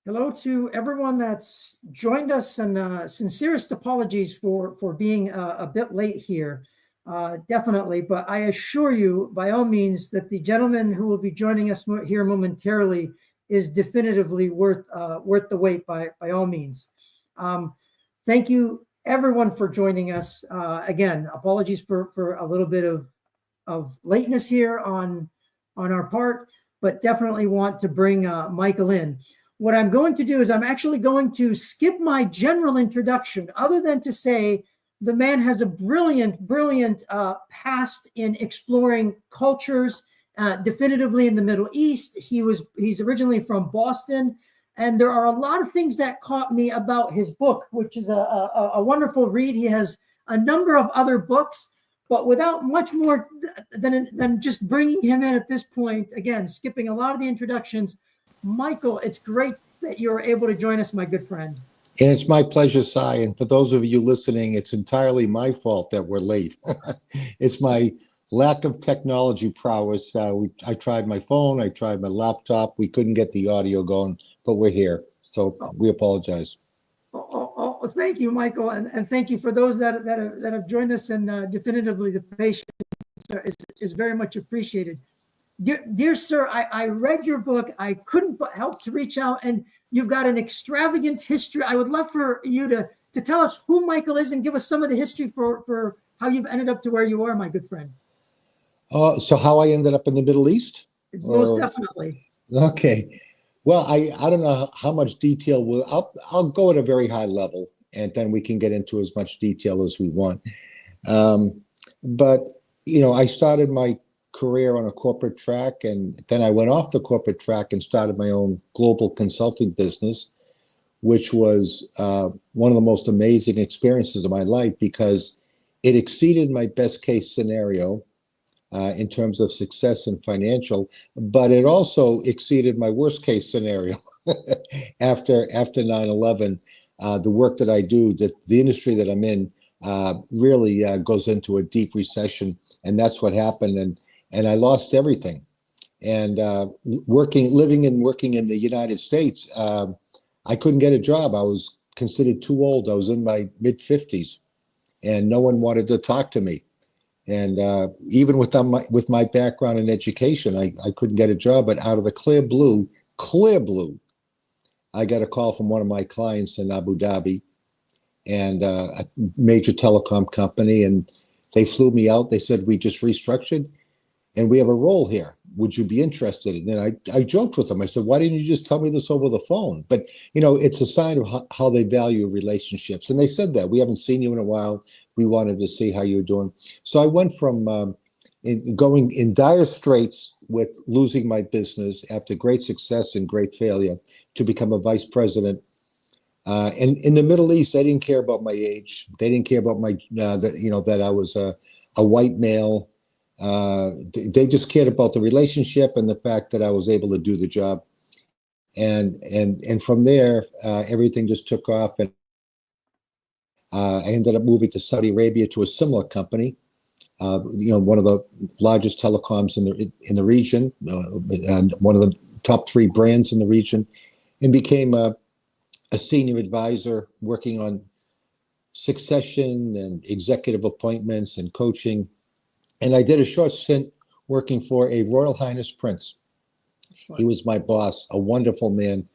Hello to everyone that's joined us, and sincerest apologies for being a bit late here. Definitely, but I assure you, by all means, that the gentleman who will be joining us here momentarily is definitively worth the wait by all means. Thank you, everyone, for joining us. Again, apologies for a little bit of lateness here on our part, but definitely want to bring Michael in. What I'm going to do is I'm actually going to skip my general introduction, other than to say the man has a brilliant past in exploring cultures, definitively in the Middle East. He's originally from Boston, and there are a lot of things that caught me about his book, which is a wonderful read. He has a number of other books, but without much more than just bringing him in at this point, again, skipping a lot of the introductions. Michael, it's great that you're able to join us, my good friend. And it's my pleasure, Cy. And for those of you listening, it's entirely my fault that we're late. It's my lack of technology prowess. I tried my phone, I tried my laptop. We couldn't get the audio going, but we're here. So we apologize. Thank you, Michael. And thank you for those that have joined us, and definitively the patience is very much appreciated. Dear sir, I read your book. I couldn't but help to reach out, and you've got an extravagant history. I would love for you to tell us who Michael is and give us some of the history for how you've ended up to where you are, my good friend. So how I ended up in the Middle East? Most definitely. Okay. Well, I don't know how much detail I'll go at a very high level, and then we can get into as much detail as we want. But I started my career on a corporate track, and then I went off the corporate track and started my own global consulting business, which was one of the most amazing experiences of my life, because it exceeded my best case scenario in terms of success and financial, but it also exceeded my worst case scenario. after 9/11, the work that I do, the industry that I'm in, really goes into a deep recession, and that's what happened. And I lost everything. And living and working in the United States, I couldn't get a job. I was considered too old. I was in my mid-50s, and no one wanted to talk to me. And even with my background in education, I couldn't get a job. But out of the clear blue, I got a call from one of my clients in Abu Dhabi, and a major telecom company, and they flew me out. They said, "We just restructured, and we have a role here. Would you be interested?" And I joked with them. I said, "Why didn't you just tell me this over the phone?" But, it's a sign of how they value relationships. And they said that. "We haven't seen you in a while. We wanted to see how you're doing." So I went from going in dire straits with losing my business after great success and great failure to become a vice president. And in the Middle East, they didn't care about my age. They didn't care about that I was a white male. They just cared about the relationship and the fact that I was able to do the job, and from there, everything just took off. And I ended up moving to Saudi Arabia to a similar company, one of the largest telecoms in the region, and one of the top 3 brands in the region, and became a senior advisor working on succession and executive appointments and coaching. And I did a short stint working for a Royal Highness Prince. He was my boss, a wonderful man,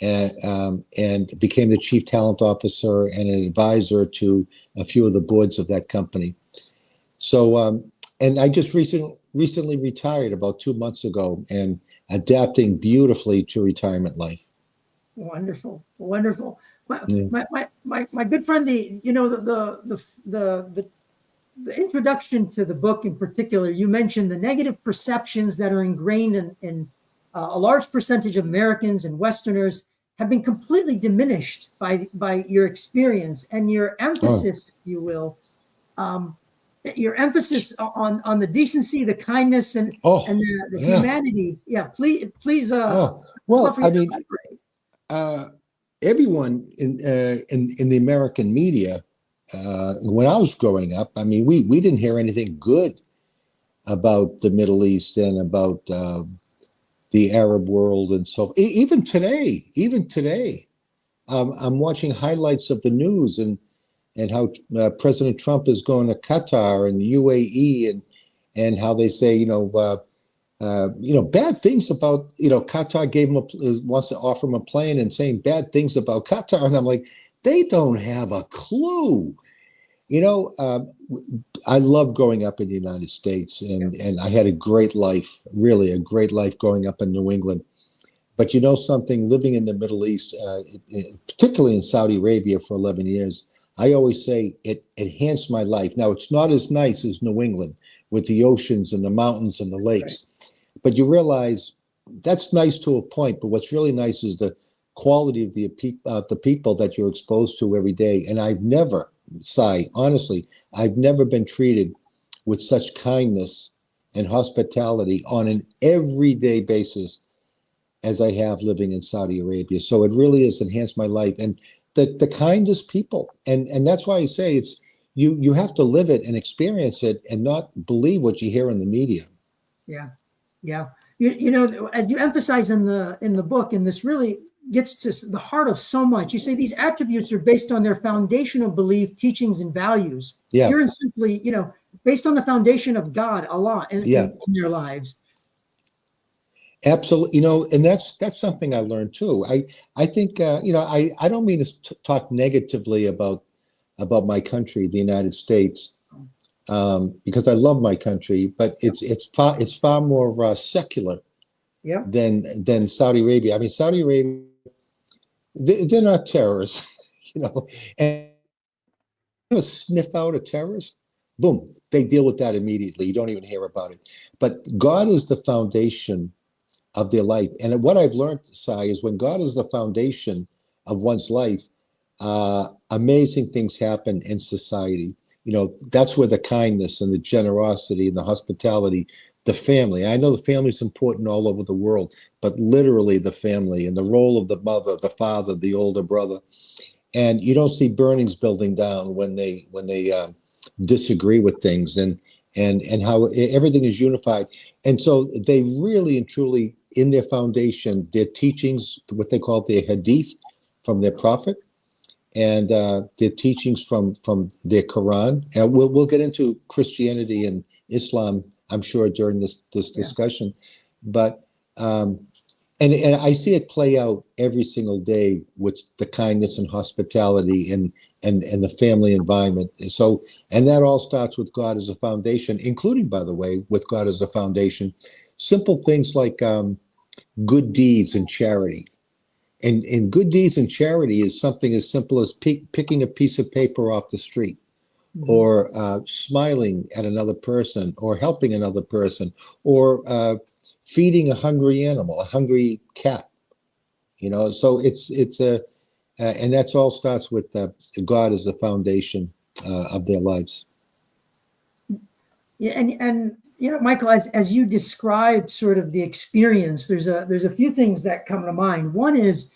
and became the chief talent officer and an advisor to a few of the boards of that company. So, and I just recently retired about 2 months ago, and adapting beautifully to retirement life. Wonderful. My good friend, the introduction to the book in particular, you mentioned the negative perceptions that are ingrained in a large percentage of Americans and Westerners have been completely diminished by your experience and your emphasis, if you will, your emphasis on the decency, the kindness, and the humanity. Yeah, please. Well, I mean, everyone in the American media. When I was growing up, I mean, we didn't hear anything good about the Middle East and about the Arab world, and so even today, I'm watching highlights of the news and how President Trump is going to Qatar and UAE and how they say bad things about Qatar wants to offer him a plane and saying bad things about Qatar, and I'm like, they don't have a clue. I love growing up in the United States, and I had a great life, really a great life growing up in New England. But something, living in the Middle East, particularly in Saudi Arabia for 11 years, I always say it enhanced my life. Now, it's not as nice as New England with the oceans and the mountains and the lakes, but you realize that's nice to a point. But what's really nice is the quality of the people that you're exposed to every day. And I've never, honestly, I've never been treated with such kindness and hospitality on an everyday basis as I have living in Saudi Arabia. So it really has enhanced my life, and the kindest people. And that's why I say it's you have to live it and experience it and not believe what you hear in the media. Yeah. Yeah. As you emphasize in the book, and this really gets to the heart of so much, you say these attributes are based on their foundational belief, teachings, and values. Yeah. Pure and simply, based on the foundation of God, Allah, in their lives. Absolutely. And that's something I learned too. I think, I don't mean to talk negatively about my country, the United States, because I love my country, but it's far more secular than Saudi Arabia. I mean, Saudi Arabia, they're not terrorists, and sniff out a terrorist, boom, they deal with that immediately. You don't even hear about it. But God is the foundation of their life. And what I've learned, Sai, is when God is the foundation of one's life, amazing things happen in society. That's where the kindness and the generosity and the hospitality, the family. I know the family is important all over the world, but literally the family and the role of the mother, the father, the older brother. And you don't see burnings building down when they disagree with things, and how everything is unified. And so they really and truly, in their foundation, their teachings, what they call their hadith from their prophet, and their teachings from their Quran. And we'll get into Christianity and Islam, I'm sure, during this discussion. But and I see it play out every single day with the kindness and hospitality and the family environment. So, and that all starts with God as a foundation, including, by the way, with God as a foundation, simple things like good deeds and charity. And good deeds and charity is something as simple as picking a piece of paper off the street, or smiling at another person, or helping another person, or feeding a hungry animal, a hungry cat. So it's and that's all starts with God as the foundation of their lives. Yeah, and Michael, as you described sort of the experience, there's a few things that come to mind. One is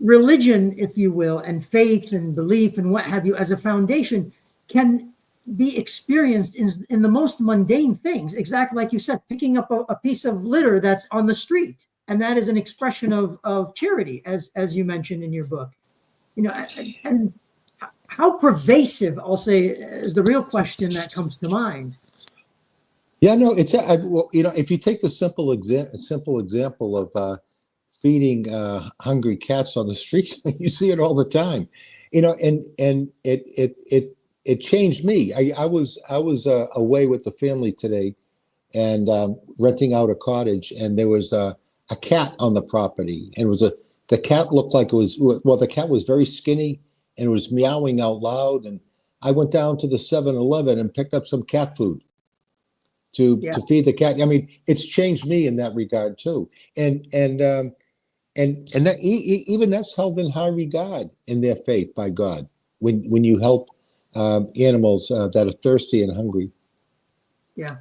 religion, if you will, and faith and belief and what have you, as a foundation, can be experienced in the most mundane things. Exactly like you said, picking up a piece of litter that's on the street, and that is an expression of charity, as you mentioned in your book. And how pervasive, I'll say, is the real question that comes to mind. Yeah, no, it's if you take the simple example of feeding hungry cats on the street, you see it all the time, and it changed me. I was away with the family today, and renting out a cottage, and there was a cat on the property, and the cat looked like the cat was very skinny, and it was meowing out loud, and I went down to the 7-Eleven and picked up some cat food to feed the cat. I mean, it's changed me in that regard too, and that even that's held in high regard in their faith by God when you help animals that are thirsty and hungry. Yeah.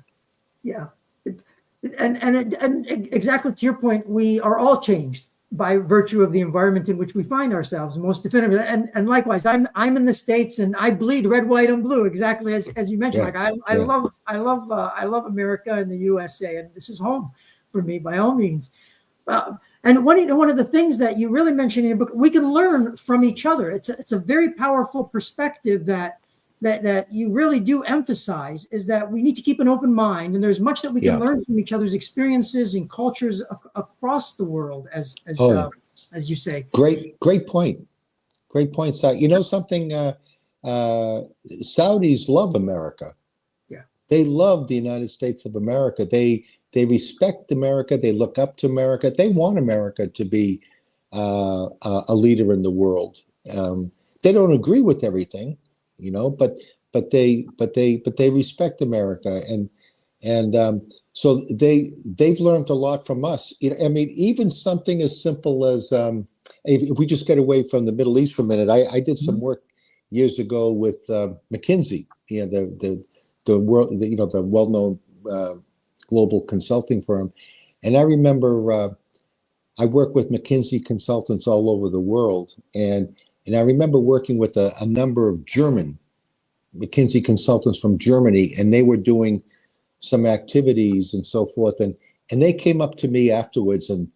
And exactly to your point, we are all changed by virtue of the environment in which we find ourselves, most definitively. And likewise, I'm in the States, and I bleed red, white, and blue, exactly as you mentioned. Yeah, Like I love America and the USA, and this is home for me by all means. And one of the things that you really mentioned in your book, we can learn from each other. It's a very powerful perspective that you really do emphasize, is that we need to keep an open mind, and there's much that we can yeah. learn from each other's experiences and cultures across the world, as you say. Great point. Great point, Si. You know something? Saudis love America. Yeah. They love the United States of America. They respect America. They look up to America. They want America to be a leader in the world. They don't agree with everything, you know, but they respect America, and so they've learned a lot from us. You know, I mean, even something as simple as if we just get away from the Middle East for a minute, I did some work years ago with McKinsey, you know, the world, you know, the well-known global consulting firm, and I remember I work with McKinsey consultants all over the world, and I remember working with a number of German McKinsey consultants from Germany, and they were doing some activities and so forth, and they came up to me afterwards, and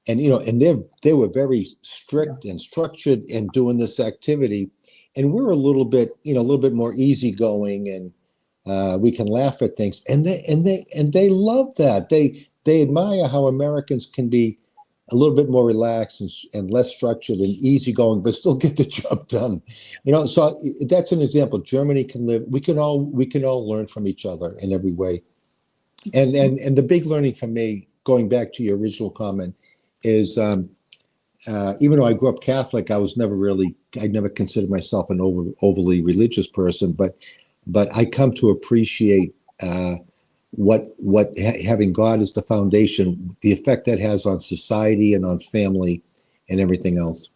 you know, and they were very strict and structured in doing this activity, and we're a little bit, you know, a little bit more easygoing, and we can laugh at things, and they love that. They admire how Americans can be a little bit more relaxed and less structured and easygoing, but still get the job done. You know, so that's an example. Germany can live. We can all learn from each other in every way. And the big learning for me, going back to your original comment, is even though I grew up Catholic, I never considered myself an overly religious person, but I come to appreciate what having God as the foundation, the effect that has on society and on family and everything else.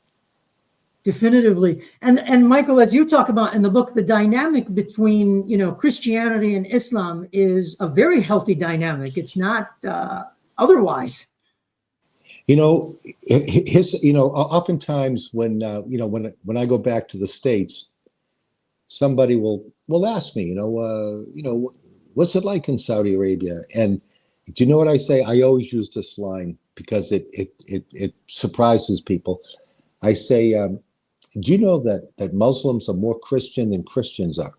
Definitively. And Michael, as you talk about in the book, the dynamic between, you know, Christianity and Islam is a very healthy dynamic. It's not otherwise. You know, oftentimes when I go back to the States, somebody will ask me, what's it like in Saudi Arabia? And do you know what I say? I always use this line because it surprises people. I say, do you know that Muslims are more Christian than Christians are?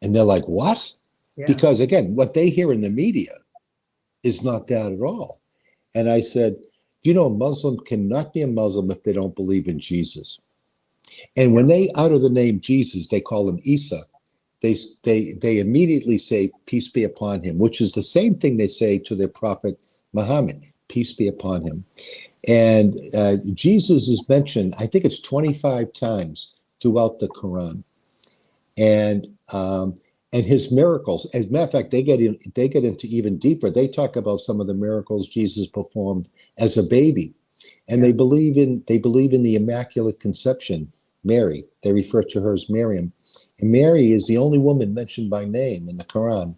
And they're like, what? Yeah. Because again, what they hear in the media is not that at all. And I said, you know, a Muslim cannot be a Muslim if they don't believe in Jesus. And when they utter the name Jesus, they call him Isa. They immediately say, peace be upon him, which is the same thing they say to their prophet Muhammad, peace be upon him. And Jesus is mentioned, I think it's 25 times throughout the Quran. And his miracles, as a matter of fact, they get into even deeper. They talk about some of the miracles Jesus performed as a baby. And they believe in the Immaculate Conception, Mary. They refer to her as Miriam. And Mary is the only woman mentioned by name in the Quran.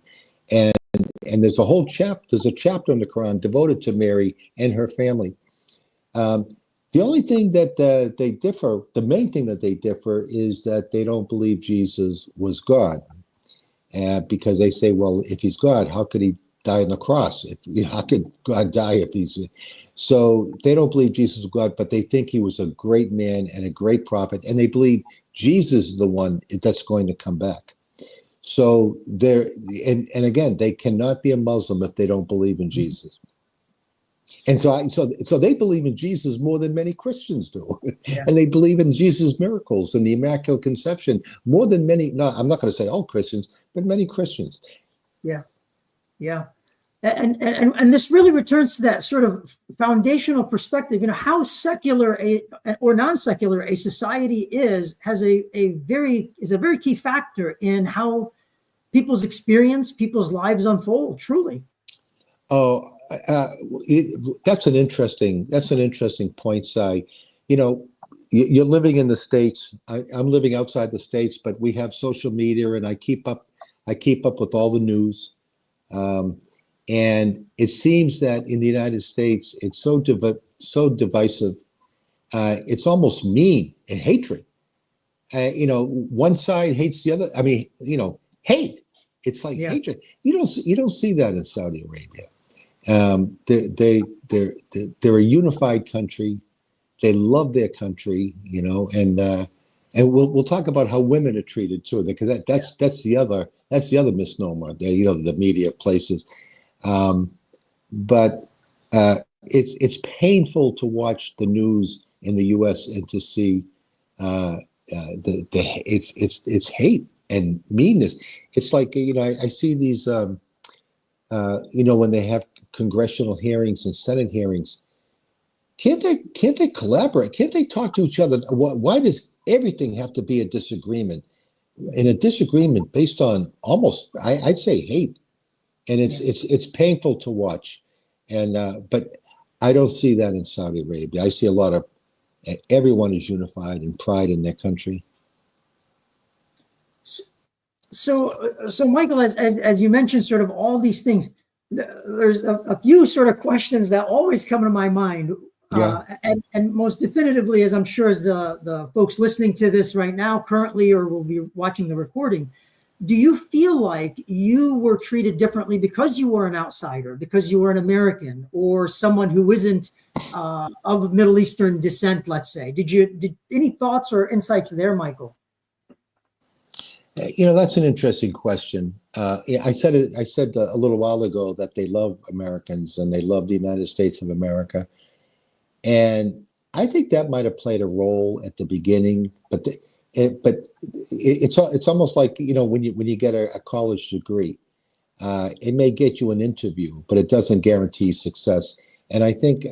And there's a chapter in the Quran devoted to Mary and her family. The only thing that they differ, the main thing that they differ, is that they don't believe Jesus was God. Because they say, well, if he's God, how could he die on the cross? How could God die if he's... So they don't believe Jesus is God, but they think he was a great man and a great prophet, and they believe Jesus is the one that's going to come back. So and again, they cannot be a Muslim if they don't believe in Jesus. And so they believe in Jesus more than many Christians do. Yeah. And they believe in Jesus' miracles and the Immaculate Conception more than many, no, I'm not going to say all Christians, but many Christians. Yeah. Yeah. And this really returns to that sort of foundational perspective, you know, how secular or non-secular a society is a very key factor in how people's lives unfold, truly. Oh, that's an interesting point, Si. You know, you're living in the States. I'm living outside the States, but we have social media, and I keep up with all the news. And it seems that in the United States, it's so divisive. It's almost mean and hatred. One side hates the other. I mean, hate. It's like Yeah. hatred. You don't see that in Saudi Arabia. They're a unified country. They love their country, and we'll talk about how women are treated too, because that's the other misnomer. The media places, but it's painful to watch the news in the U.S. and to see it's hate and meanness. It's like I see these when they have congressional hearings and Senate hearings. Can't they collaborate? Can't they talk to each other? Why does everything have to be a disagreement? And a disagreement based on almost, I'd say, hate, and it's painful to watch. And but I don't see that in Saudi Arabia. I see a lot of everyone is unified in pride in their country. So Michael, as you mentioned, sort of all these things, there's a few sort of questions that always come to my mind. And most definitively, as I'm sure as the folks listening to this right now currently or will be watching the recording, do you feel like you were treated differently because you were an outsider, because you were an American or someone who isn't of Middle Eastern descent, let's say? Did any thoughts or insights there, Michael? That's an interesting question. I said a little while ago that they love Americans and they love the United States of America. And I think that might have played a role at the beginning, but it's almost like when you get a college degree, it may get you an interview, but it doesn't guarantee success. And I think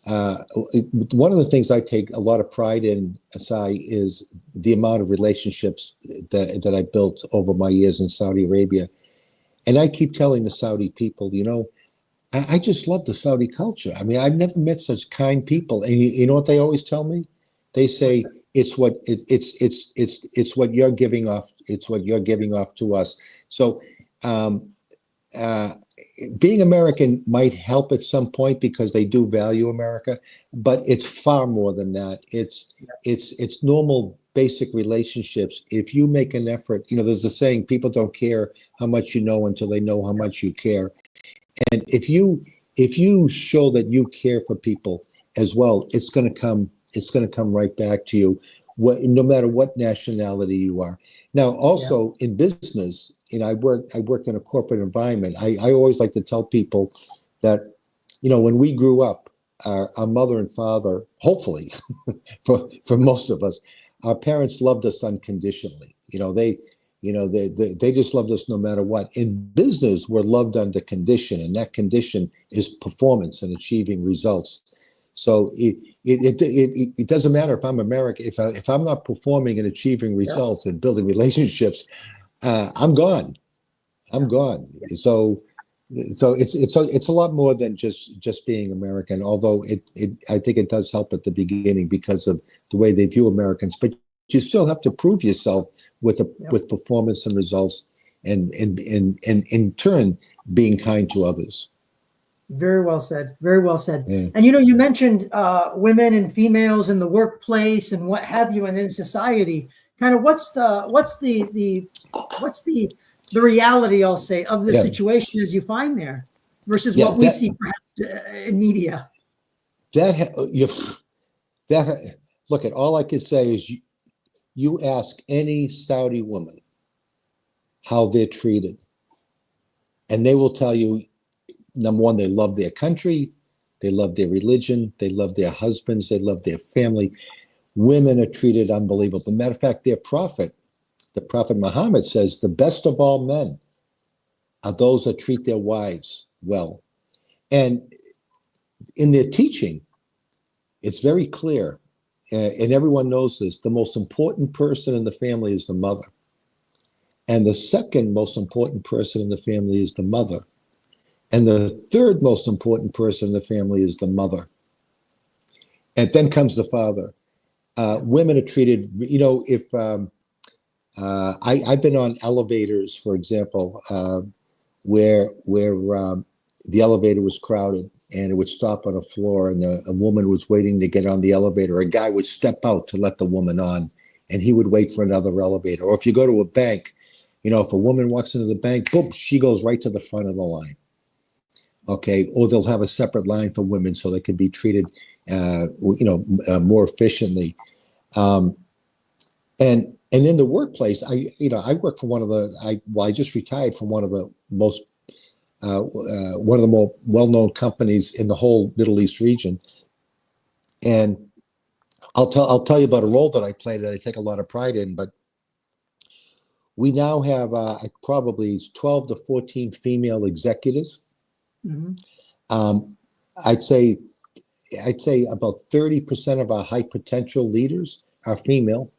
one of the things I take a lot of pride in, Asai, is the amount of relationships that I built over my years in Saudi Arabia. And I keep telling the Saudi people, I just love the Saudi culture. I mean, I've never met such kind people. And you know what they always tell me? They say it's what you're giving off. It's what you're giving off to us. So being American might help at some point because they do value America, but it's far more than that. It's normal basic relationships. If you make an effort, there's a saying, people don't care how much you know until they know how much you care. And if you show that you care for people as well, it's going to come right back to you, no matter what nationality you are. Now, also in business, I worked in a corporate environment. I always like to tell people that, when we grew up, our mother and father, hopefully, for most of us, our parents loved us unconditionally. They just loved us no matter what. In business, we're loved under condition, and that condition is performance and achieving results. So it doesn't matter if I'm American. If I'm not performing and achieving results and building relationships, I'm gone. I'm gone. So it's a lot more than just being American. Although I think it does help at the beginning because of the way they view Americans. But you still have to prove yourself with performance and results, and in turn being kind to others. Very well said. Very well said. Yeah. And you mentioned women and females in the workplace and what have you, and in society. Kind of what's the reality, I'll say, of the situation as you find there versus what we see perhaps in media. Look at all I can say is you ask any Saudi woman how they're treated, and they will tell you, number one, they love their country, they love their religion, they love their husbands, they love their family. Women are treated unbelievable. Matter of fact, the Prophet Muhammad says, the best of all men are those that treat their wives well. And in their teaching, it's very clear, and everyone knows this, the most important person in the family is the mother. And the second most important person in the family is the mother. And the third most important person in the family is the mother. And then comes the father. Women are treated, I've been on elevators, for example, where the elevator was crowded, and it would stop on a floor, and a woman was waiting to get on the elevator. A guy would step out to let the woman on, and he would wait for another elevator. Or if you go to a bank, if a woman walks into the bank, boom, she goes right to the front of the line. Okay, or they'll have a separate line for women so they can be treated, more efficiently. And in the workplace, I work for I just retired from one of the more well-known companies in the whole Middle East region. And I'll tell you about a role that I played that I take a lot of pride in. But we now have probably 12 to 14 female executives. Mm-hmm. I'd say about 30% of our high potential leaders are female,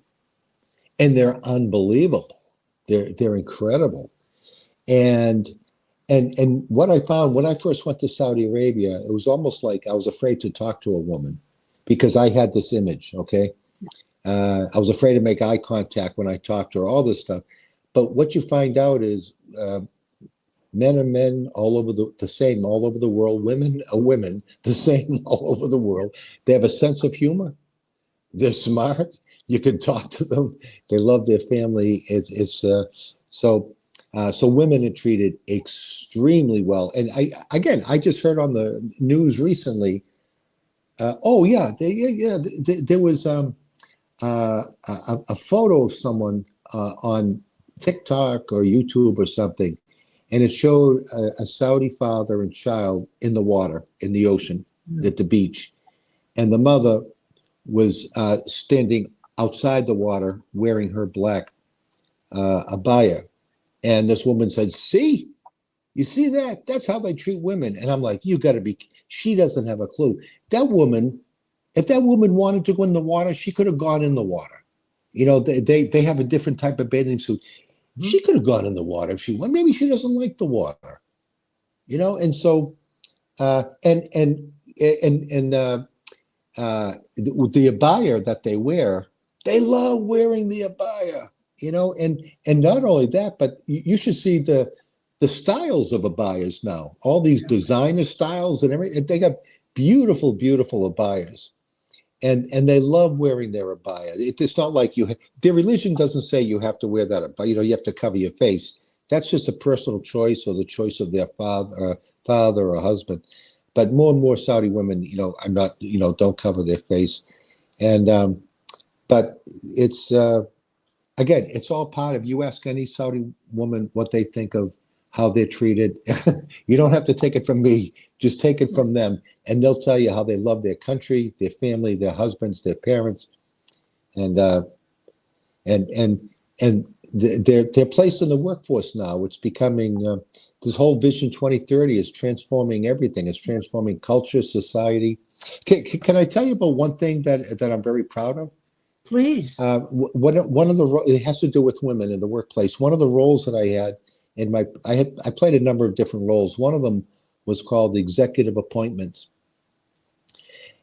and they're unbelievable. They're incredible. And what I found when I first went to Saudi Arabia, it was almost like I was afraid to talk to a woman because I had this image. Okay, I was afraid to make eye contact when I talked to her. All this stuff, but what you find out is men are men all over the same all over the world. Women are women the same all over the world. They have a sense of humor. They're smart. You can talk to them. They love their family. So women are treated extremely well. And I just heard on the news recently. There was a photo of someone on TikTok or YouTube or something, and it showed a Saudi father and child in the water, in the ocean, at the beach, and the mother was standing outside the water wearing her black abaya. And this woman said, "See, you see that? That's how they treat women." And I'm like, you got to be, she doesn't have a clue. That woman, if that woman wanted to go in the water, she could have gone in the water. They have a different type of bathing suit. Mm-hmm. She could have gone in the water if she wanted. Maybe she doesn't like the water, and so, the abaya that they wear, they love wearing the abaya, and not only that, but you should see the styles of abayas now, all these designer styles and everything. They got beautiful, beautiful abayas, and they love wearing their abaya. It's not like their religion doesn't say you have to wear that abaya. You have to cover your face. That's just a personal choice or the choice of their father or husband. But more and more Saudi women, are not, don't cover their face. And but it's again, it's all part of. You ask any Saudi woman what they think of how they're treated. You don't have to take it from me. Just take it from them, and they'll tell you how they love their country, their family, their husbands, their parents, and their place in the workforce now. It's becoming this whole Vision 2030 is transforming everything. It's transforming culture, society. Can I tell you about one thing that I'm very proud of? Please. One of the, it has to do with women in the workplace. One of the roles that I had I played a number of different roles. One of them was called executive appointments.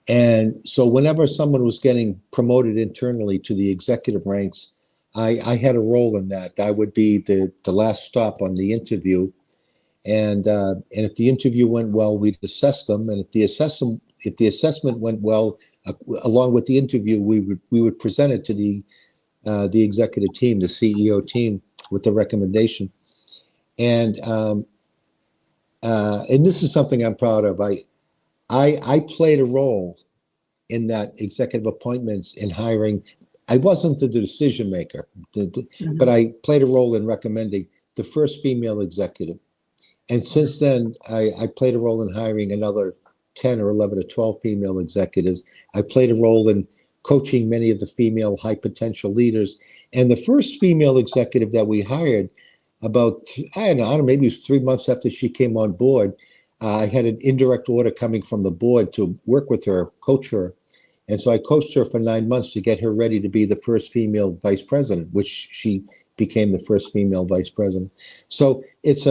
And so whenever someone was getting promoted internally to the executive ranks, I had a role in that. I would be the last stop on the interview. And if the interview went well, we'd assess them. And if the assessment went well, along with the interview, we would present it to the executive team, the CEO team, with the recommendation. And this is something I'm proud of. I played a role in that executive appointments in hiring. I wasn't the decision maker, but I played a role in recommending the first female executive. And since then, I played a role in hiring another 10 or 11 or 12 female executives. I played a role in coaching many of the female high potential leaders. And the first female executive that we hired, about, I don't know, maybe it was 3 months after she came on board, I had an indirect order coming from the board to work with her, coach her. And so I coached her for 9 months to get her ready to be the first female vice president, which she became the first female vice president. So it's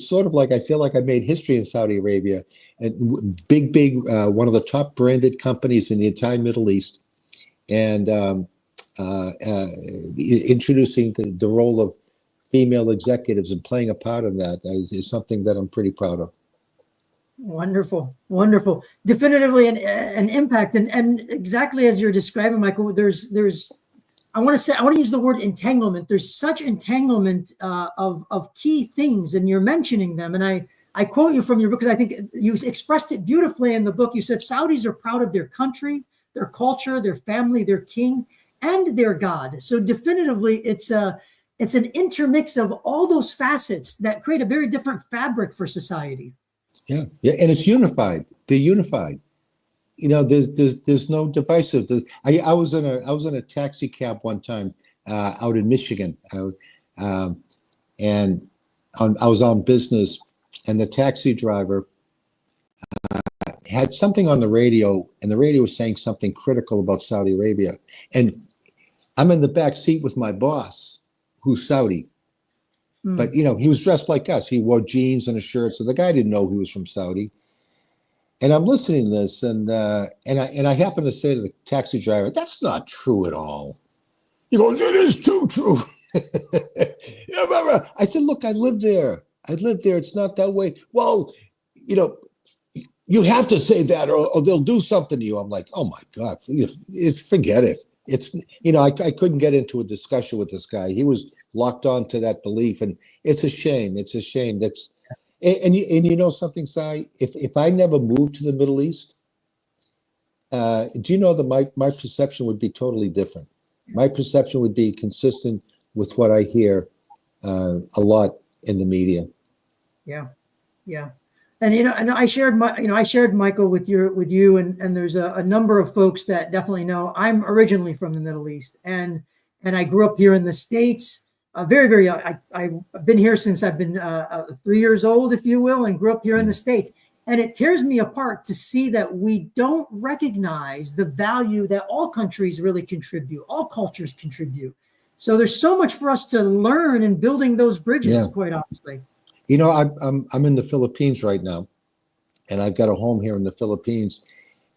sort of like, I feel like I made history in Saudi Arabia, and big, one of the top branded companies in the entire Middle East, and introducing the role of female executives and playing a part in that is something that I'm pretty proud of. Wonderful, wonderful. Definitively an impact. And exactly as you're describing, Michael, there's I want to use the word entanglement. There's such entanglement of key things, and you're mentioning them. And I quote you from your book because I think you expressed it beautifully in the book. You said Saudis are proud of their country, their culture, their family, their king, and their God. So definitively, it's an intermix of all those facets that create a very different fabric for society. Yeah, yeah, and it's unified. They're unified. There's no divisive. I was in a taxi cab one time out in Michigan, and I was on business, and the taxi driver had something on the radio, and the radio was saying something critical about Saudi Arabia, and I'm in the back seat with my boss, who's Saudi, but he was dressed like us. He wore jeans and a shirt, so the guy didn't know he was from Saudi. And I'm listening to this, and I happen to say to the taxi driver, "That's not true at all." He goes, "It is too true." I said, "Look, I live there. It's not that way." Well, you have to say that, or they'll do something to you. I'm like, oh my God, forget it. It's I couldn't get into a discussion with this guy. He was locked on to that belief, and it's a shame. It's a shame. And you know something, Sai? If I never moved to the Middle East, do you know that my perception would be totally different? My perception would be consistent with what I hear a lot in the media. Yeah, yeah, and I shared Michael with you, and there's a number of folks that definitely know. I'm originally from the Middle East, and I grew up here in the States. Very, very young. I've been here since I've been 3 years old, if you will, and grew up here in the States. And it tears me apart to see that we don't recognize the value that all countries really contribute, all cultures contribute. So there's so much for us to learn in building those bridges, quite honestly. I'm in the Philippines right now, and I've got a home here in the Philippines.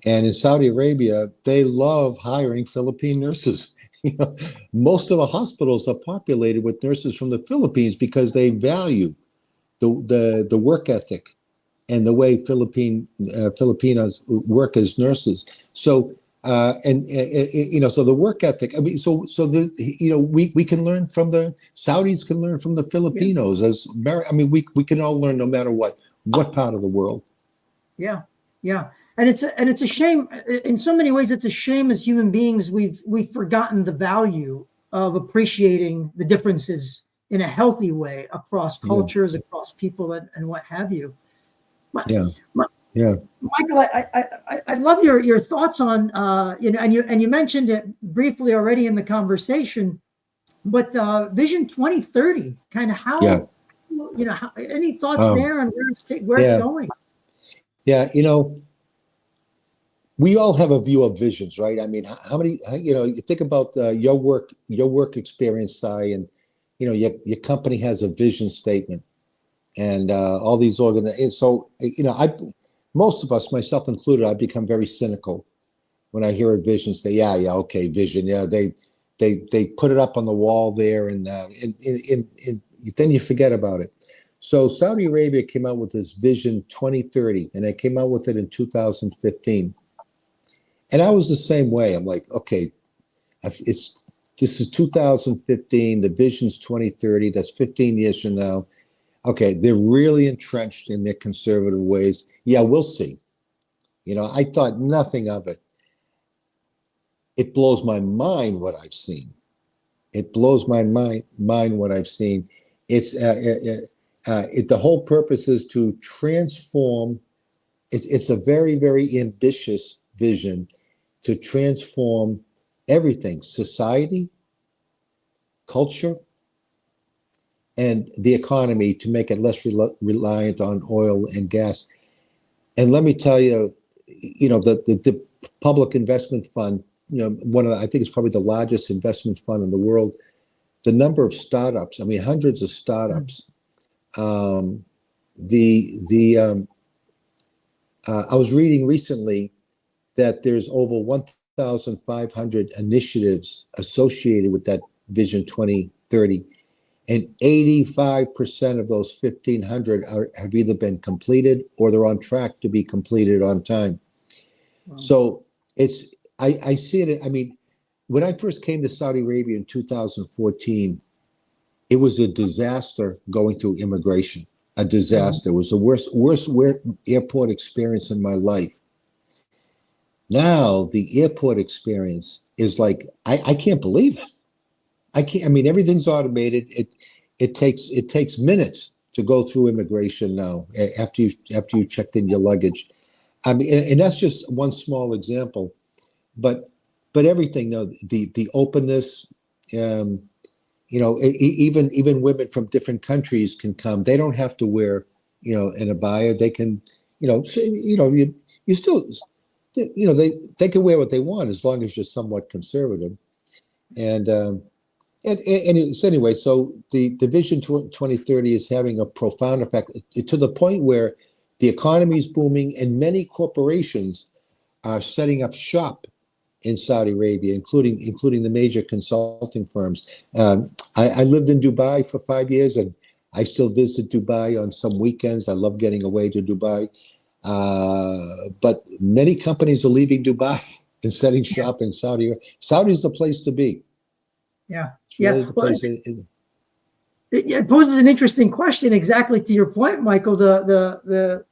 And in Saudi Arabia, they love hiring Philippine nurses. Most of the hospitals are populated with nurses from the Philippines because they value the work ethic and the way Filipinos work as nurses. So so the work ethic. I mean, we can learn from the Saudis, can learn from the Filipinos. We can all learn no matter what part of the world. Yeah, yeah. And it's a shame in so many ways. It's a shame as human beings we've forgotten the value of appreciating the differences in a healthy way across cultures, across people, and what have you. Michael, I love your thoughts on and you mentioned it briefly already in the conversation, but Vision 2030, kind of how any thoughts there on where it's going? Yeah, we all have a view of visions, right? I mean, how many, you think about your work experience, Sai, and, your company has a vision statement, and all these organizations. So, most of us, myself included, I become very cynical when I hear a vision statement. Yeah, okay, vision. Yeah, they put it up on the wall there, and then you forget about it. So Saudi Arabia came out with this Vision 2030, and they came out with it in 2015. And I was the same way. I'm like, okay, this is 2015. The Vision's 2030. That's 15 years from now. Okay, they're really entrenched in their conservative ways. Yeah, we'll see. I thought nothing of it. It blows my mind what I've seen. It blows my mind what I've seen. It's the whole purpose is to transform. It's a very, very ambitious vision to transform everything: society, culture, and the economy, to make it less reliant on oil and gas. And let me tell you, the Public Investment Fund, I think it's probably the largest investment fund in the world. The number of startups, I mean, hundreds of startups. I was reading recently that there's over 1,500 initiatives associated with that Vision 2030. and 85% of those 1,500 have either been completed or they're on track to be completed on time. Wow. So I see it. I mean, when I first came to Saudi Arabia in 2014, it was a disaster going through immigration. A disaster. It was the worst airport experience in my life. Now the airport experience is like, I can't believe it. I mean, everything's automated. It takes minutes to go through immigration now after you checked in your luggage. I mean, and that's just one small example, but everything, the openness, even women from different countries can come. They don't have to wear, an abaya. They can, you still, they can wear what they want as long as you're somewhat conservative. And it's anyway, so the Vision 2030 is having a profound effect to the point where the economy is booming and many corporations are setting up shop in Saudi Arabia, including the major consulting firms. I lived in Dubai for 5 years, and I still visit Dubai on some weekends. I love getting away to Dubai. But many companies are leaving Dubai and setting shop in Saudi Arabia. Saudi's the place to be. Yeah. It's really the Well, place. it poses an interesting question, exactly to your point, Michael. The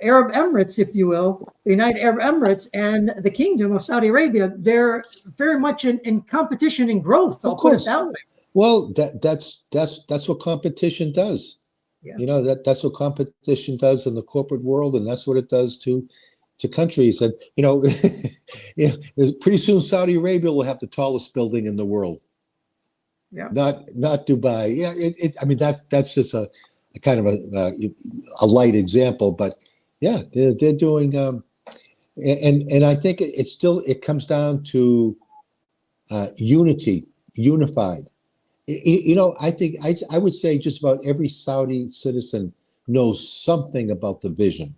Arab Emirates, if you will, the United Arab Emirates and the Kingdom of Saudi Arabia, they're very much in competition and growth. I'll put it that way. Well, that's what competition does. Yeah. That's what competition does in the corporate world, and that's what it does to countries. And pretty soon Saudi Arabia will have the tallest building in the world. Yeah. Not Dubai. Yeah. I mean, that's just a kind of a light example, but yeah, they're doing. And I think it comes down to unified. I think I would say just about every Saudi citizen knows something about the Vision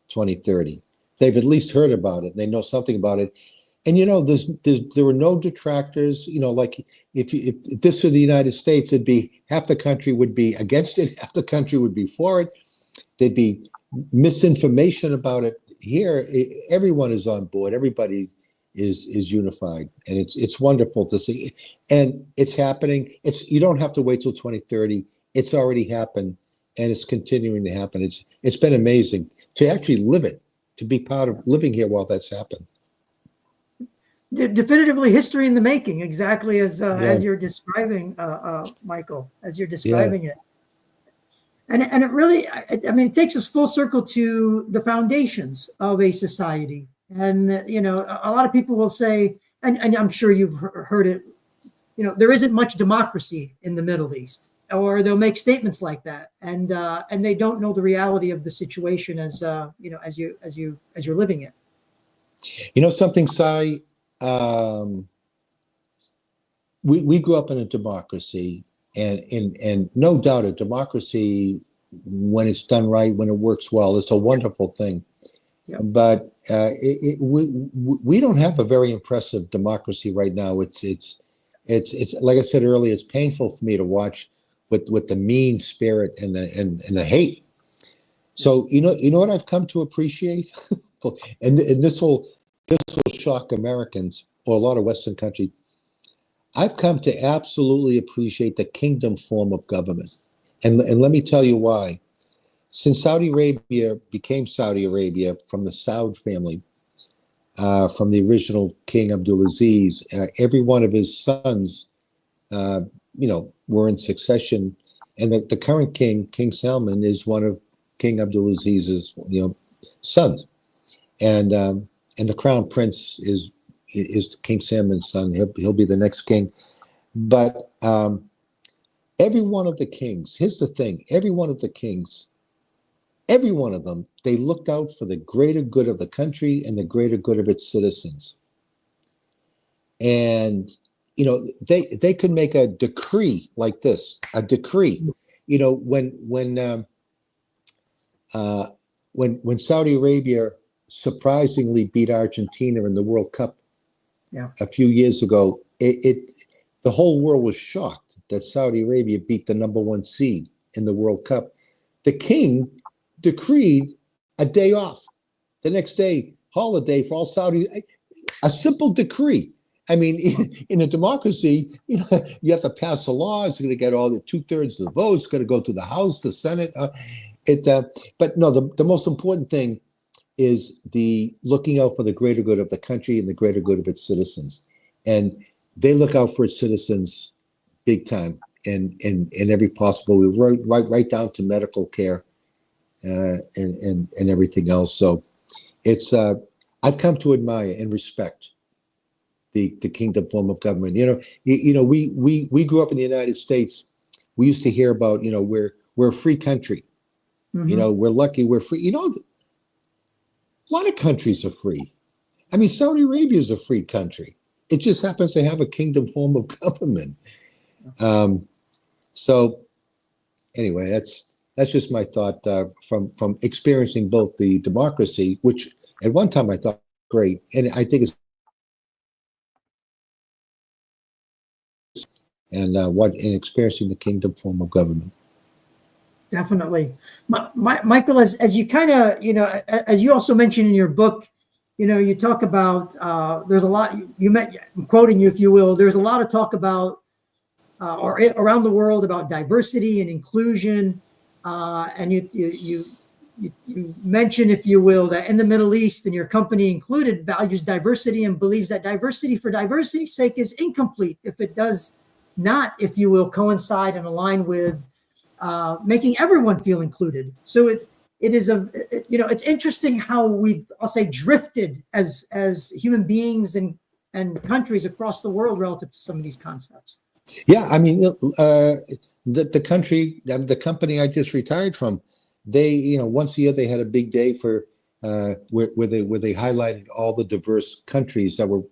2030. They've at least heard about it. They know something about it. And there were no detractors. Like if this were the United States, it'd be half the country would be against it, half the country would be for it. There'd be misinformation about it. Here, everyone is on board. Everybody is unified, and it's wonderful to see. And it's happening. You don't have to wait till 2030. It's already happened, and it's continuing to happen. It's been amazing to actually live it, to be part of living here while that's happened. Definitively history in the making, exactly as you're describing, Michael, as you're describing it. And it really, I mean, it takes us full circle to the foundations of a society. And, a lot of people will say, and I'm sure you've heard it, there isn't much democracy in the Middle East, or they'll make statements like that. And they don't know the reality of the situation as you're living it. Something, Sai, we grew up in a democracy, and no doubt a democracy, when it's done right, when it works well, it's a wonderful thing. Yep. But we don't have a very impressive democracy right now. It's like I said earlier, it's painful for me to watch with the mean spirit and the hate. So you know what I've come to appreciate, and this will shock Americans or a lot of Western countries. I've come to absolutely appreciate the kingdom form of government, and let me tell you why. Since Saudi Arabia became Saudi Arabia from the Saud family, from the original King Abdulaziz, every one of his sons, were in succession, and the current king, King Salman, is one of King Abdulaziz's, sons, and the crown prince is King Salman's son. He'll be the next king, but every one of the kings. Here's the thing: every one of the kings. Every one of them, they looked out for the greater good of the country and the greater good of its citizens. And, they could make a decree like this, a decree, when Saudi Arabia surprisingly beat Argentina in the World Cup a few years ago, the whole world was shocked. that Saudi Arabia beat the #1 seed in the World Cup, the king decreed a day off. The next day, holiday for all Saudi, a simple decree. I mean, in a democracy, you have to pass a law. It's going to get all the 2/3 of the votes. It's going to go to the House, the Senate. But no, the most important thing is the looking out for the greater good of the country and the greater good of its citizens. And they look out for its citizens big time in every possible way, right down to medical care and everything else. So it's I've come to admire and respect the kingdom form of government. We grew up in the United States. We used to hear about, we're a free country. Mhm. We're lucky, we're free. A lot of countries are free. I mean, Saudi Arabia is a free country. It just happens to have a kingdom form of government. So anyway, that's just my thought from experiencing both the democracy, which at one time I thought great, and I think it's in experiencing the kingdom form of government. Definitely. Michael, as you kind of, as you also mentioned in your book, you talk about, there's a lot, I'm quoting you, if you will, there's a lot of talk about, around the world about diversity and inclusion. And you mentioned, if you will, that in the Middle East, and your company included, values diversity and believes that diversity for diversity's sake is incomplete if it does not, if you will, coincide and align with making everyone feel included. So it is it's interesting how I'll say, drifted as human beings and countries across the world relative to some of these concepts. Yeah, I mean, the company I just retired from, they, once a year they had a big day for where they highlighted all the diverse countries where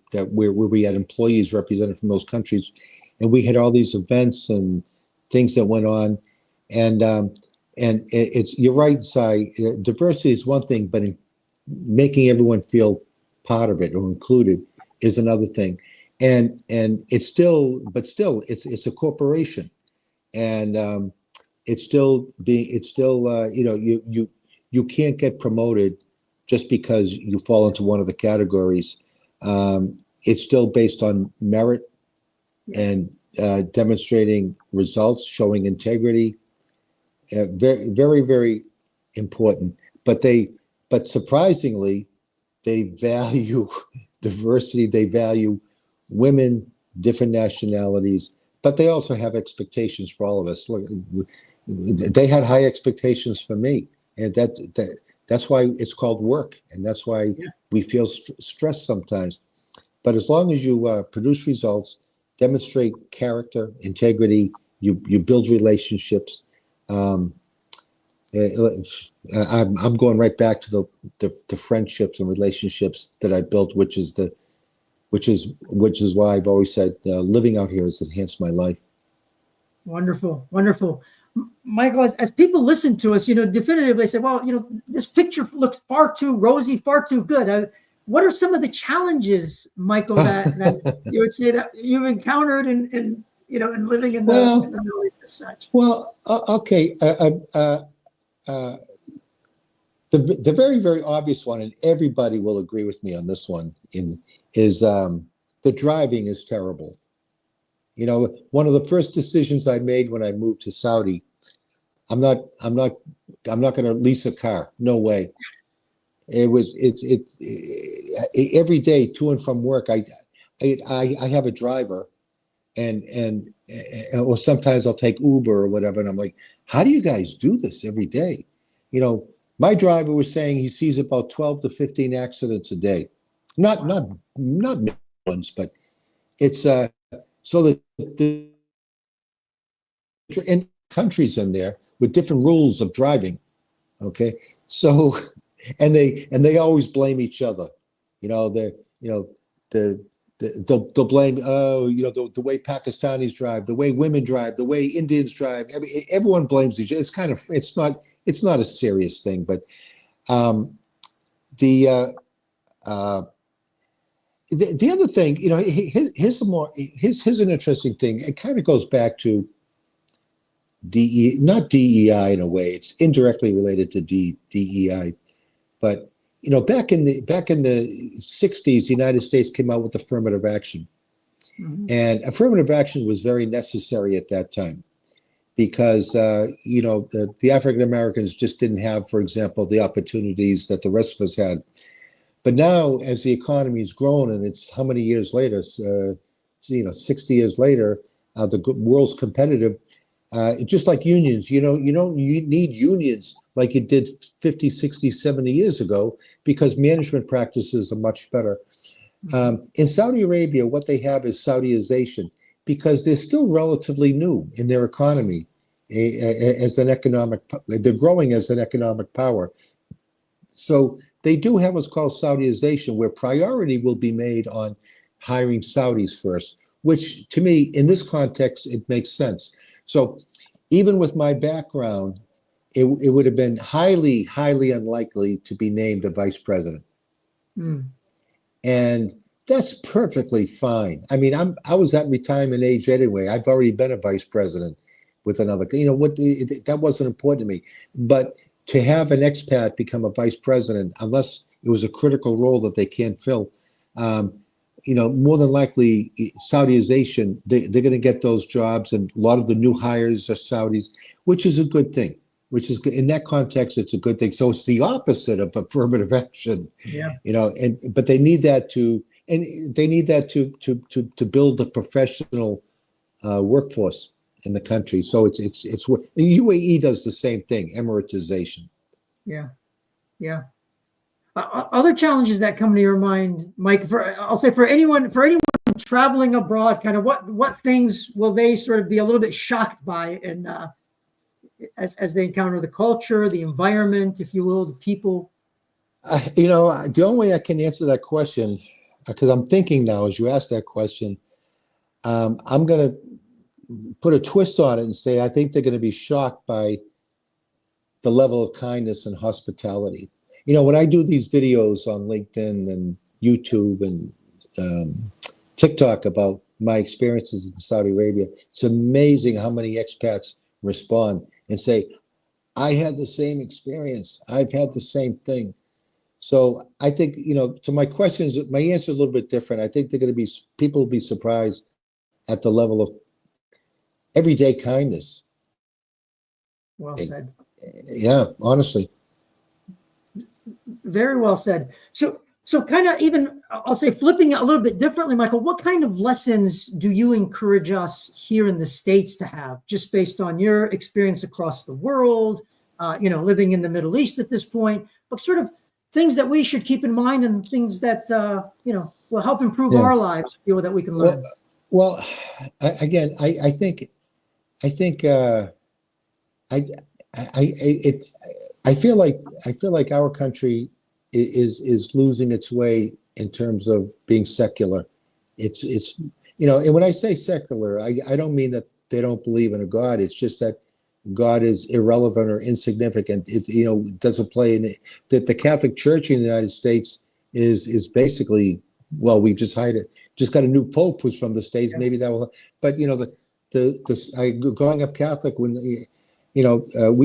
we had employees represented from those countries, and we had all these events and things that went on. And you're right, Sai. Diversity is one thing, but making everyone feel part of it or included is another thing. And it's still it's a corporation, and you can't get promoted just because you fall into one of the categories. It's still based on merit and demonstrating results, showing integrity. Very, very, very important. But surprisingly, they value diversity. They value women, different nationalities, but they also have expectations for all of us. Look, they had high expectations for me, and that's why it's called work, and that's why we feel stressed sometimes. But as long as you produce results, demonstrate character, integrity, you build relationships. I'm going right back to the friendships and relationships that I built, which is why I've always said living out here has enhanced my life. Wonderful, wonderful. Michael, as people listen to us, definitively say, well, this picture looks far too rosy, far too good. What are some of the challenges, Michael, that you would say that you've encountered in living in the Middle East as such? Well, okay. The very, very obvious one, and everybody will agree with me on this one, is the driving is terrible. One of the first decisions I made when I moved to Saudi, I'm not going to lease a car. No way. Every day to and from work, I have a driver, or sometimes I'll take Uber or whatever, and I'm like, how do you guys do this every day? My driver was saying he sees about 12 to 15 accidents a day. Not ones, but it's so the in countries in there with different rules of driving. Okay, so and they always blame each other. They'll blame the way Pakistanis drive, the way women drive, the way Indians drive. Everyone blames each other. It's not a serious thing, but the other thing, here's an interesting thing. It kind of goes back to not DEI in a way. It's indirectly related to DEI, but back in the 60s, the United States came out with affirmative action, and affirmative action was very necessary at that time because the African Americans just didn't have, for example, the opportunities that the rest of us had. But now, as the economy has grown, and it's how many years later? 60 years later, the world's competitive. Just like unions, you don't need unions like you did 50, 60, 70 years ago because management practices are much better. In Saudi Arabia, what they have is Saudiization because they're still relatively new in their economy they're growing as an economic power. So they do have what's called Saudiization, where priority will be made on hiring Saudis first, which to me, in this context, it makes sense. So even with my background, it would have been highly, highly unlikely to be named a vice president. And that's perfectly fine. I mean, I was at retirement age anyway. I've already been a vice president with another, that wasn't important to me. But to have an expat become a vice president, unless it was a critical role that they can't fill, more than likely Saudiization, they're going to get those jobs, and a lot of the new hires are Saudis, which is a good thing. Which is good. In that context, it's a good thing. So it's the opposite of affirmative action. Yeah. But they need that to build a professional workforce in the country. So it's UAE does the same thing, Emiratization. Yeah. Other challenges that come to your mind, Mike, I'll say for anyone traveling abroad, kind of what things will they sort of be a little bit shocked by and as they encounter the culture, the environment, if you will, the people? The only way I can answer that question, because I'm thinking now as you ask that question, I'm going to put a twist on it and say I think they're going to be shocked by the level of kindness and hospitality. When I do these videos on LinkedIn and YouTube and TikTok about my experiences in Saudi Arabia, it's amazing how many expats respond and say, I had the same experience. I've had the same thing. So I think, to my questions, my answer is a little bit different. I think people will be surprised at the level of everyday kindness. Well said. Yeah, honestly. Very well said. So kind of even, I'll say, flipping it a little bit differently, Michael, what kind of lessons do you encourage us here in the States to have, just based on your experience across the world, living in the Middle East at this point, but sort of things that we should keep in mind and things that, will help improve our lives, that we can learn? Well, I feel like our country is losing its way in terms of being secular. It's and when I say secular, I don't mean that they don't believe in a God. It's just that God is irrelevant or insignificant. It doesn't play in it. That the Catholic Church in the United States is basically, well, we just got a new pope who's from the States. Yeah. Maybe that will, but growing up Catholic, when we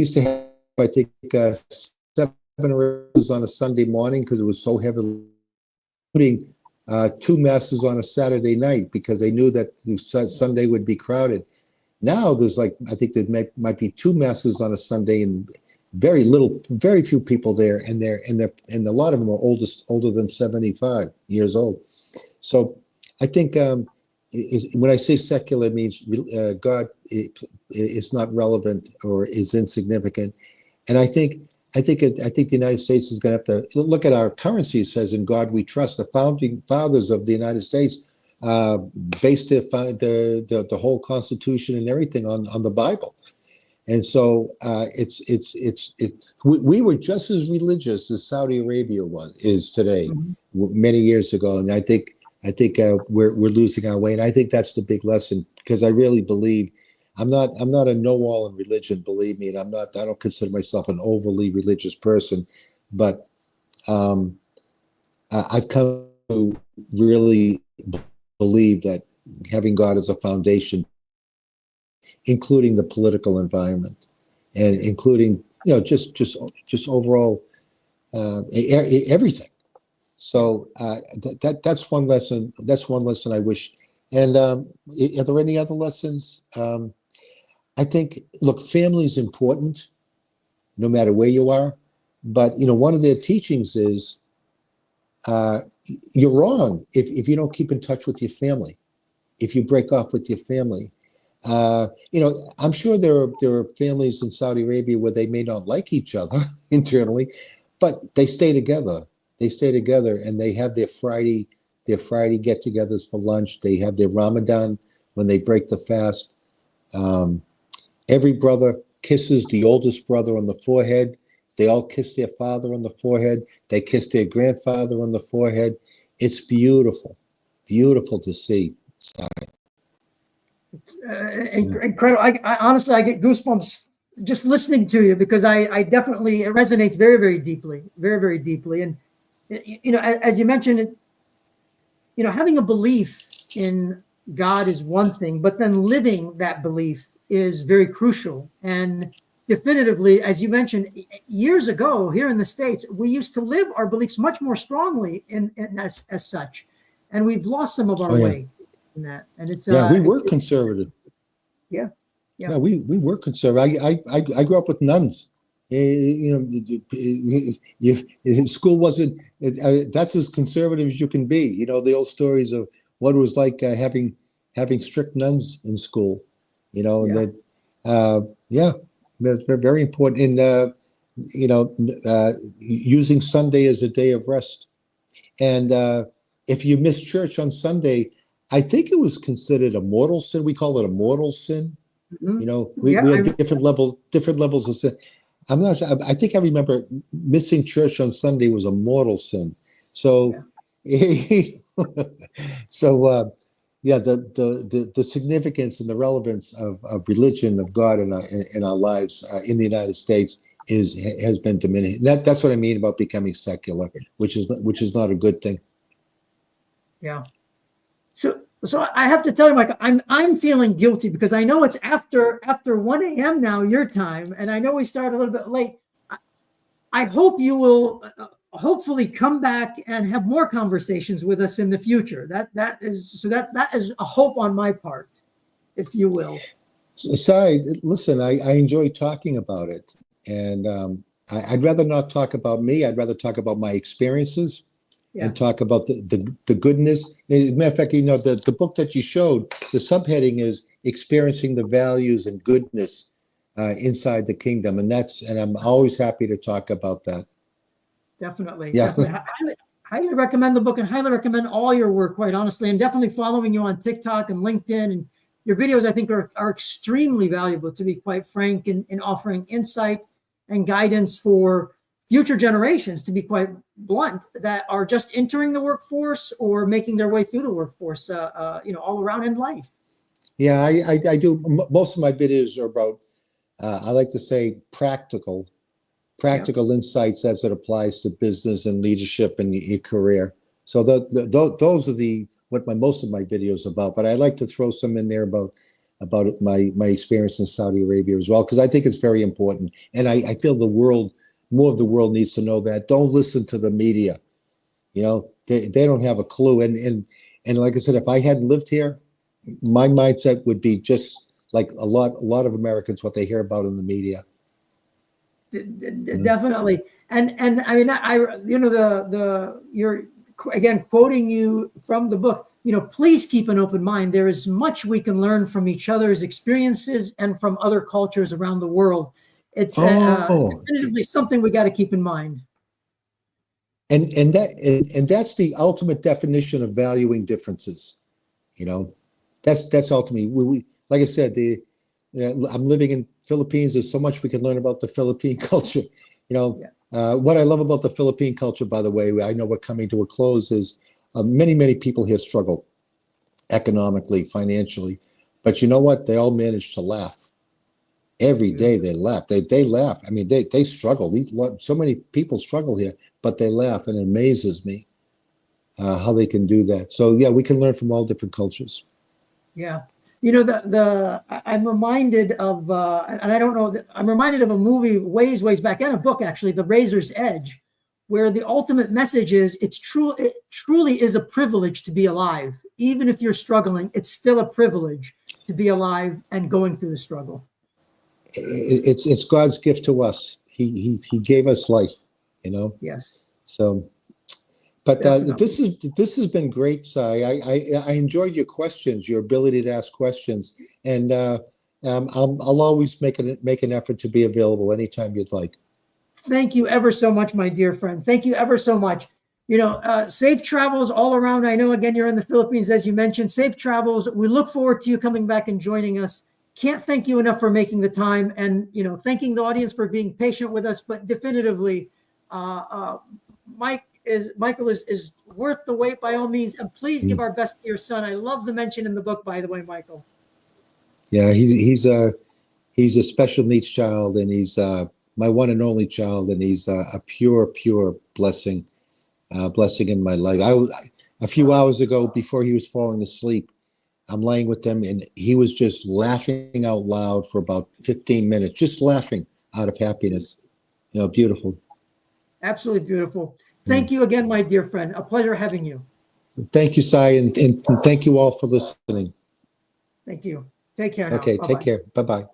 used to have, I think, 7 hours on a Sunday morning because it was so heavily, including 2 masses on a Saturday night because they knew that Sunday would be crowded. Now there's I think there might be 2 masses on a Sunday and very few people there, and a lot of them are older than 75 years old. So I think when I say secular, it means God is not relevant or is insignificant, and I think the United States is going to have to look at our currency. It says, "In God we trust." The founding fathers of the United States based the whole Constitution and everything on the Bible, and so we were just as religious as Saudi Arabia is today, many years ago, and I think we're losing our way, and I think that's the big lesson, because I really believe. I'm not a know-all in religion, believe me, and I don't consider myself an overly religious person, but I've come to really believe that having God as a foundation, including the political environment, and including just overall everything. So that's one lesson. That's one lesson I wish. And are there any other lessons? I think, look, family is important, no matter where you are. But one of their teachings is you're wrong if you don't keep in touch with your family, if you break off with your family. I'm sure there are families in Saudi Arabia where they may not like each other internally, but they stay together. They stay together, and they have their Friday get-togethers for lunch. They have their Ramadan when they break the fast. Every brother kisses the oldest brother on the forehead. They all kiss their father on the forehead. They kiss their grandfather on the forehead. It's beautiful, beautiful to see. It's incredible. I honestly, I get goosebumps just listening to you, because I definitely, it resonates very, very deeply, very, very deeply. And, as you mentioned, having a belief in God is one thing, but then living that belief is very crucial. And definitively, as you mentioned, years ago here in the States, we used to live our beliefs much more strongly in as such. And we've lost some of our way in that. And it's we were conservative. Yeah. We were conservative. I grew up with nuns. School wasn't. That's as conservative as you can be. The old stories of what it was like having strict nuns in school. And that's very important. And using Sunday as a day of rest. And if you miss church on Sunday, I think it was considered a mortal sin. We call it a mortal sin. Mm-hmm. We have different levels of sin. I'm not sure. I think I remember missing church on Sunday was a mortal sin. So, the significance and the relevance of religion, of God in our lives in the United States has been diminished. That's what I mean about becoming secular, which is not a good thing. Yeah. So I have to tell you, Mike, I'm feeling guilty, because I know it's after 1 a.m. now your time, and I know we started a little bit late. I hope you will hopefully come back and have more conversations with us in the future. That is a hope on my part, if you will. Sai, listen, I enjoy talking about it, and I'd rather not talk about me. I'd rather talk about my experiences. And talk about the goodness. As a matter of fact, the book that you showed, the subheading is Experiencing the Values and Goodness Inside the Kingdom. And I'm always happy to talk about that. Definitely. Yeah. Definitely. Highly recommend the book, and highly recommend all your work, quite honestly, and definitely following you on TikTok and LinkedIn. And your videos, I think, are extremely valuable, to be quite frank, in offering insight and guidance for future generations, to be quite blunt, that are just entering the workforce or making their way through the workforce, all around in life. Yeah, I do. Most of my videos are about, I like to say, practical insights as it applies to business and leadership and your career. So those are what most of my videos are about. But I like to throw some in there about my experience in Saudi Arabia as well, because I think it's very important, and I feel more of the world needs to know that. Don't listen to the media. They don't have a clue. And like I said, if I hadn't lived here, my mindset would be just like a lot of Americans, what they hear about in the media. Definitely. And I mean, you're again quoting you from the book. Please keep an open mind. There is much we can learn from each other's experiences and from other cultures around the world. It's definitively something we got to keep in mind. And that's the ultimate definition of valuing differences. That's ultimately, we like I said, I'm living in Philippines. There's so much we can learn about the Philippine culture. What I love about the Philippine culture, by the way, I know we're coming to a close, is many people here struggle economically, financially, but you know what? They all manage to laugh. Every day they laugh. They laugh. I mean, they struggle. So many people struggle here, but they laugh, and it amazes me. how they can do that. So yeah, we can learn from all different cultures. Yeah. You know, I'm reminded of, and I don't know, I'm reminded of a movie ways back, and a book actually, The Razor's Edge, where the ultimate message is it truly is a privilege to be alive. Even if you're struggling, it's still a privilege to be alive and going through the struggle. It's God's gift to us. He gave us life, you know. Yes. So, but Definitely. this has been great, Si. I enjoyed your questions, your ability to ask questions, and I'll always make an effort to be available anytime you'd like. Thank you ever so much, my dear friend. Thank you ever so much. You know, safe travels all around. I know, again, you're in the Philippines, as you mentioned. Safe travels. We look forward to you coming back and joining us. Can't thank you enough for making the time, and, you know, thanking the audience for being patient with us. But definitively, Michael is worth the wait by all means. And please give our best to your son. I love the mention in the book, by the way, Michael. Yeah, he's a special needs child, and he's my one and only child, and he's a pure blessing in my life. A few hours ago, before he was falling asleep, I'm laying with him, and he was just laughing out loud for about 15 minutes, just laughing out of happiness. You know, beautiful. Absolutely beautiful. Thank you again, my dear friend. A pleasure having you. Thank you, Si, and thank you all for listening. Thank you. Take care now. Okay, Bye-bye. take care. Bye-bye.